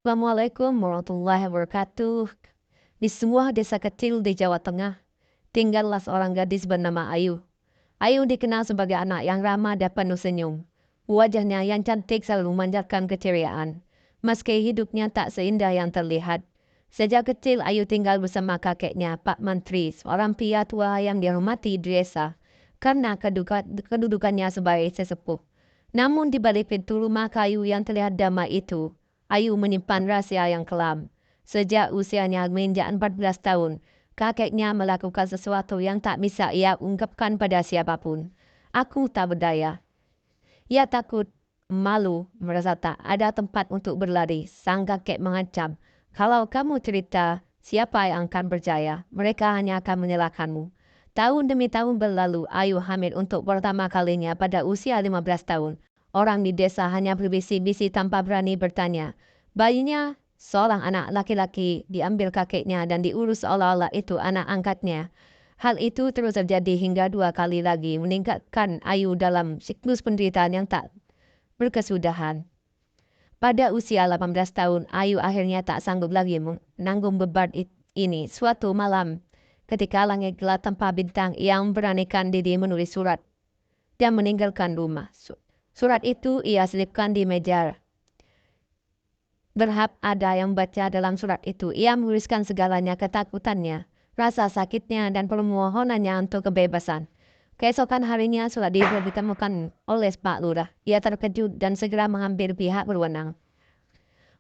Assalamualaikum warahmatullahi wabarakatuh. Di sebuah desa kecil di Jawa Tengah, tinggallah seorang gadis bernama Ayu. Ayu dikenal sebagai anak yang ramah dan penuh senyum. Wajahnya yang cantik selalu memanjatkan keceriaan. Meski hidupnya tak seindah yang terlihat. Sejak kecil Ayu tinggal bersama kakeknya, Pak Menteri, seorang pria tua yang dihormati di desa karena kedudukannya sebagai sesepuh. Namun di balik pintu rumah kayu yang terlihat damai itu, Ayu menyimpan rahasia yang kelam. Sejak usianya menginjak 14 tahun, kakeknya melakukan sesuatu yang tak bisa ia ungkapkan pada siapapun. Aku tak berdaya. Ia takut, malu, merasa tak ada tempat untuk berlari. Sang kakek mengancam, kalau kamu cerita, siapa yang akan percaya? Mereka hanya akan menyalahkanmu. Tahun demi tahun berlalu, Ayu hamil untuk pertama kalinya pada usia 15 tahun. Orang di desa hanya berbisi-bisi tanpa berani bertanya. Bayinya, seorang anak laki-laki, diambil kakeknya dan diurus seolah-olah itu anak angkatnya. Hal itu terus terjadi hingga 2 kali lagi, meningkatkan Ayu dalam siklus penderitaan yang tak berkesudahan. Pada usia 18 tahun, Ayu akhirnya tak sanggup lagi menanggung beban ini. Suatu malam, ketika langit gelap tanpa bintang, ia memberanikan diri menulis surat dan meninggalkan rumah. Surat itu ia selipkan di meja. Berharap ada yang baca dalam surat itu. Ia menuliskan segalanya, ketakutannya, rasa sakitnya, dan permohonannya untuk kebebasan. Keesokan harinya surat itu ditemukan oleh Pak Lurah. Ia terkejut dan segera mengambil pihak berwenang.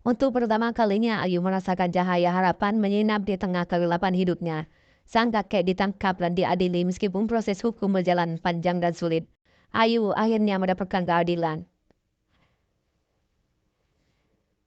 Untuk pertama kalinya Ayu merasakan cahaya harapan menginap di tengah kegelapan hidupnya. Sang kakek ditangkap dan diadili meskipun proses hukum berjalan panjang dan sulit. Ayu akhirnya mendapatkan keadilan.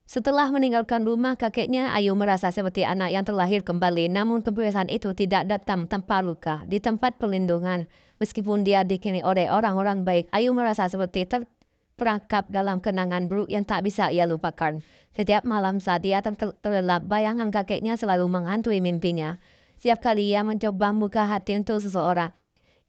Setelah meninggalkan rumah kakeknya, Ayu merasa seperti anak yang terlahir kembali. Namun kebebasan itu tidak datang tanpa luka. Di tempat perlindungan, meskipun dia dikelilingi oleh orang-orang baik, Ayu merasa seperti terperangkap dalam kenangan buruk yang tak bisa ia lupakan. Setiap malam saat dia terlelap, bayangan kakeknya selalu menghantui mimpinya. Setiap kali ia mencoba membuka hati untuk seseorang,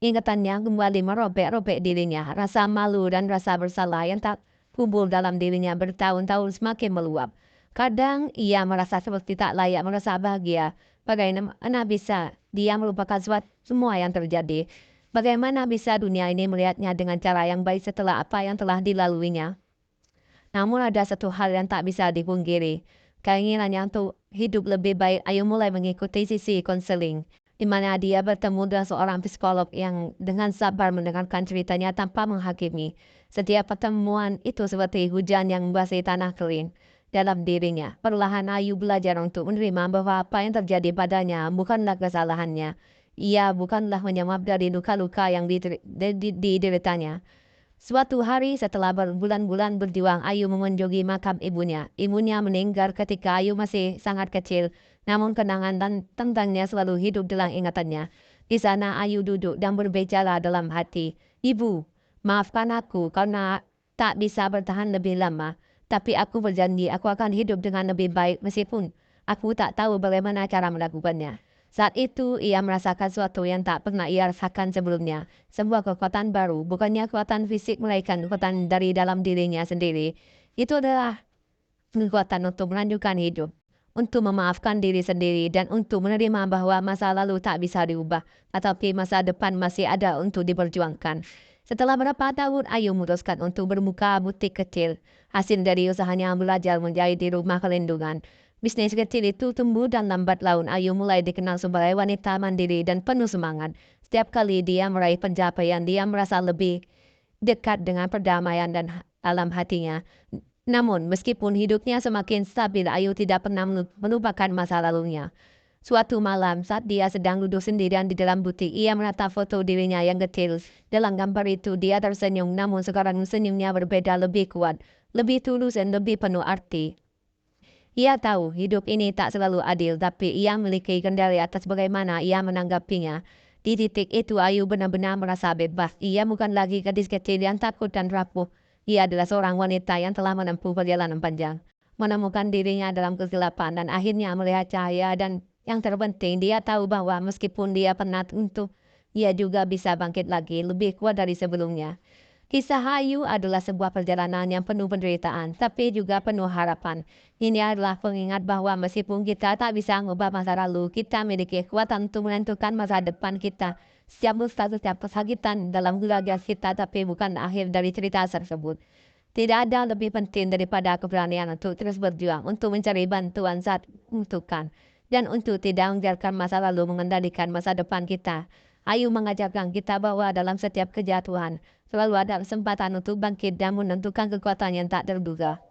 ingatannya kembali merobek-robek dirinya. Rasa malu dan rasa bersalah yang tak kubur dalam dirinya bertahun-tahun semakin meluap. Kadang ia merasa seperti tak layak merasa bahagia. Bagaimana bisa dia melupakan semua yang terjadi? Bagaimana bisa dunia ini melihatnya dengan cara yang baik setelah apa yang telah dilaluinya? Namun ada satu hal yang tak bisa dipungkiri. Keinginannya untuk hidup lebih baik, Ayu mulai mengikuti sisi konseling, di mana dia bertemu dengan seorang psikolog yang dengan sabar mendengarkan ceritanya tanpa menghakimi. Setiap pertemuan itu seperti hujan yang membasahi tanah kering dalam dirinya. Perlahan Ayu belajar untuk menerima bahwa apa yang terjadi padanya bukanlah kesalahannya. Ia bukanlah menyebab dari luka-luka yang dideritanya. Suatu hari setelah berbulan-bulan berjuang, Ayu mengunjungi makam ibunya. Ibunya meninggal ketika Ayu masih sangat kecil, namun kenangan dan tentangnya selalu hidup dalam ingatannya. Di sana Ayu duduk dan berbicara dalam hati. Ibu, maafkan aku karena tak bisa bertahan lebih lama. Tapi aku berjanji aku akan hidup dengan lebih baik meskipun aku tak tahu bagaimana cara melakukannya. Saat itu ia merasakan sesuatu yang tak pernah ia rasakan sebelumnya. Sebuah kekuatan baru, bukannya kekuatan fisik melainkan kekuatan dari dalam dirinya sendiri. Itu adalah kekuatan untuk melanjutkan hidup, untuk memaafkan diri sendiri, dan untuk menerima bahwa masa lalu tak bisa diubah, tetapi masa depan masih ada untuk diperjuangkan. Setelah beberapa tahun, Ayu memutuskan untuk berbuka butik kecil. Hasil dari usahanya belajar menjahit di rumah kelindungan. Bisnis kecil itu tumbuh dan lambat laun Ayu mulai dikenal sebagai wanita mandiri dan penuh semangat. Setiap kali dia meraih pencapaian, dia merasa lebih dekat dengan perdamaian dan alam hatinya. Namun, meskipun hidupnya semakin stabil, Ayu tidak pernah melupakan masa lalunya. Suatu malam, saat dia sedang duduk sendirian di dalam butik, ia menatap foto dirinya yang kecil. Dalam gambar itu, dia tersenyum, namun sekarang senyumnya berbeda, lebih kuat, lebih tulus, dan lebih penuh arti. Ia tahu hidup ini tak selalu adil, tapi ia memiliki kendali atas bagaimana ia menanggapinya. Di titik itu Ayu benar-benar merasa bebas. Ia bukan lagi gadis kecil yang takut dan rapuh. Ia adalah seorang wanita yang telah menempuh perjalanan panjang, menemukan dirinya dalam kegelapan dan akhirnya melihat cahaya, dan yang terpenting dia tahu bahwa meskipun dia penat untuk, ia juga bisa bangkit lagi lebih kuat dari sebelumnya. Kisah Ayu adalah sebuah perjalanan yang penuh penderitaan, tapi juga penuh harapan. Ini adalah pengingat bahwa meskipun kita tak bisa mengubah masa lalu, kita memiliki kekuatan untuk menentukan masa depan kita. Setiap dusta, setiap kesakitan dalam keluarga kita, tapi bukan akhir dari cerita tersebut. Tidak ada lebih penting daripada keberanian untuk terus berjuang, untuk mencari bantuan saat membutuhkan, dan untuk tidak membiarkan masa lalu mengendalikan masa depan kita. Ayu mengajarkan kita bahwa dalam setiap kejatuhan, selalu ada kesempatan untuk bangkit dan menentukan kekuatan yang tak terduga.